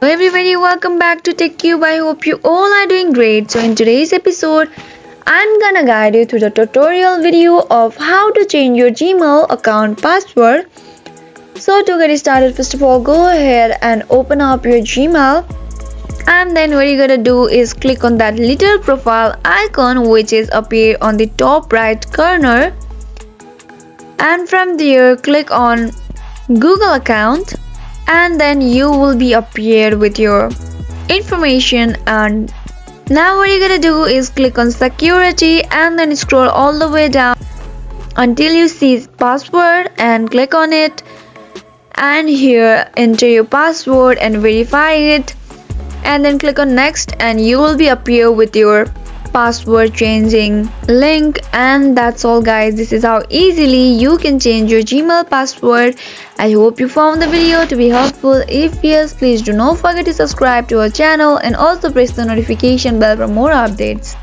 Hello everybody, welcome back to TechCube. I hope you all are doing great. So in today's episode, I'm gonna guide you through the tutorial video of how to change your Gmail account password. So to get started, first of all, go ahead and open up your Gmail. And then what you're gonna do is click on that little profile icon which is appear on the top right corner. And from there, click on Google account, and then you will be appeared with your information. And now what you're gonna do is click on security and then scroll all the way down until you see password and click on it, and here enter your password and verify it, and then click on next and you will be appear with your password changing link. And that's all guys, this is how easily you can change your Gmail password. I hope you found the video to be helpful. If yes, please do not forget to subscribe to our channel and also press the notification bell for more updates.